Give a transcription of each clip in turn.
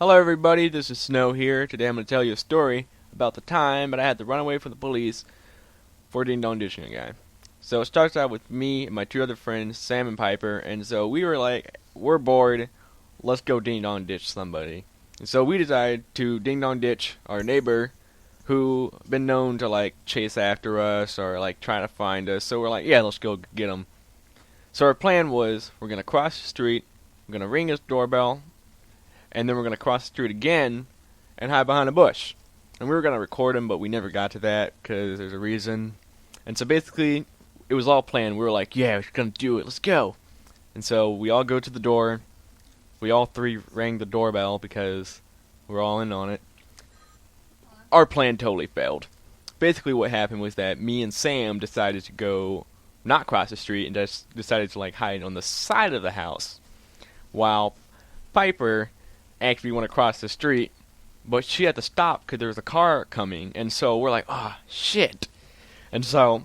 Hello everybody, this is Snow here. Today I'm going to tell you a story about the time that I had to run away from the police for Ding Dong Ditching a guy. So it starts out with me and my two other friends, Sam and Piper, and so we were like, we're bored, let's go Ding Dong Ditch somebody. And so we decided to Ding Dong Ditch our neighbor who been known to like chase after us or like trying to find us. So we're like, yeah, let's go get him. So our plan was we're going to cross the street, we're going to ring his doorbell, and then we're going to cross the street again and hide behind a bush. And we were going to record him, but we never got to that because there's a reason. And so basically, it was all planned. We were like, yeah, we're going to do it. Let's go. And so we all go to the door. We all three rang the doorbell because we're all in on it. Our plan totally failed. Basically what happened was that me and Sam decided to go not cross the street and just decided to like hide on the side of the house. While Piper actually want to cross the street, but she had to stop because there was a car coming, and so we're like, oh, shit. And so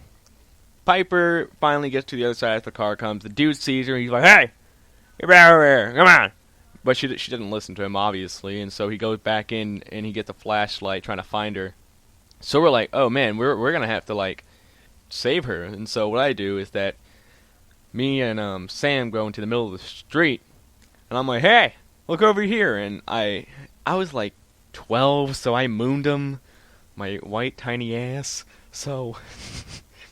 Piper finally gets to the other side as the car comes. The dude sees her, and he's like, hey, get back over here, come on. But she didn't listen to him, obviously, and so he goes back in, and he gets a flashlight trying to find her. So we're like, oh, man, we're going to have to, like, save her. And so what I do is that me and Sam go into the middle of the street, and I'm like, hey, look over here. And I was like 12, so I mooned him, my white tiny ass. So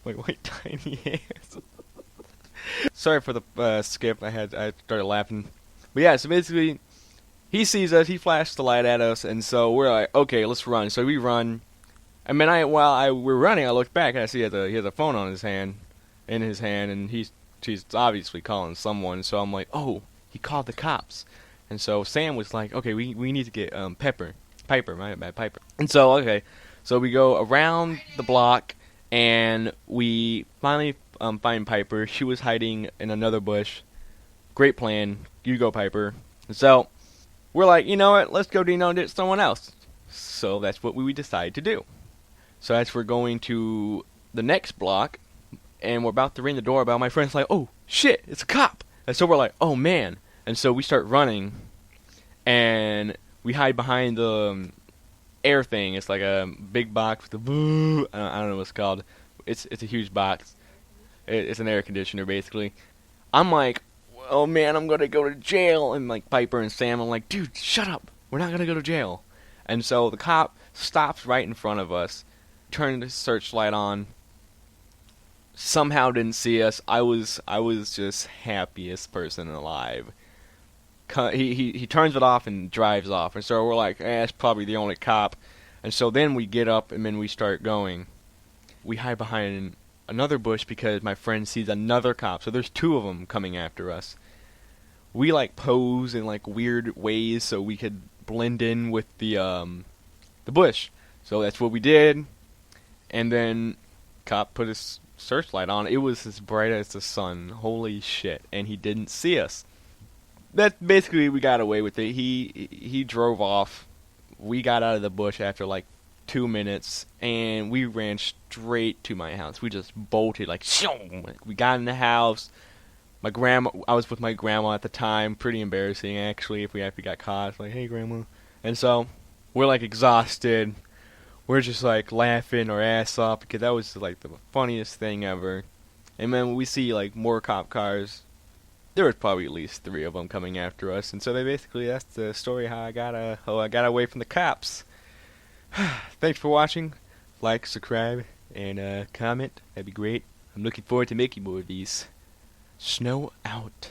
my white tiny ass. Sorry for the skip. I started laughing. But yeah, so basically he sees us, he flashed the light at us, and so we're like, okay, let's run. So we run. I mean, while we're running, I looked back and I see he has a phone on his hand, and she's obviously calling someone. So I'm like, oh, he called the cops. And so Sam was like, okay, we need to get Piper, my bad, Piper. And so, okay, so we go around the block, and we finally find Piper. She was hiding in another bush. Great plan. You go, Piper. And so we're like, you know what, let's go Ding Dong Ditch someone else. So that's what we decide to do. So as we're going to the next block, and we're about to ring the doorbell, my friend's like, oh, shit, it's a cop. And so we're like, oh, man. And so we start running, and we hide behind the air thing. It's like a big box with the boo. I don't know what it's called. It's a huge box. It's an air conditioner, basically. I'm like, oh, man, I'm going to go to jail. And like Piper and Sam, I'm like, dude, shut up. We're not going to go to jail. And so the cop stops right in front of us, turned his searchlight on, somehow didn't see us. I was just happiest person alive. He turns it off and drives off, and so we're like, that's probably the only cop. And so then we get up and then we start going. We hide behind another bush because my friend sees another cop, so there's two of them coming after us. We like pose in like weird ways so we could blend in with the bush. So that's what we did, and then cop put his searchlight on. It was as bright as the sun. Holy shit. And he didn't see us. That basically, we got away with it. He drove off. We got out of the bush after like 2 minutes, and we ran straight to my house. We just bolted like shoom. We got in the house. I was with my grandma at the time. Pretty embarrassing, actually, if we actually got caught. It's like, hey, grandma. And so we're like exhausted. We're just like laughing our ass off because that was like the funniest thing ever. And then we see like more cop cars. There was probably at least 3 of them coming after us, and so that's the story how I got away from the cops. Thanks for watching. Like, subscribe, and comment. That'd be great. I'm looking forward to making more of these. Snow out.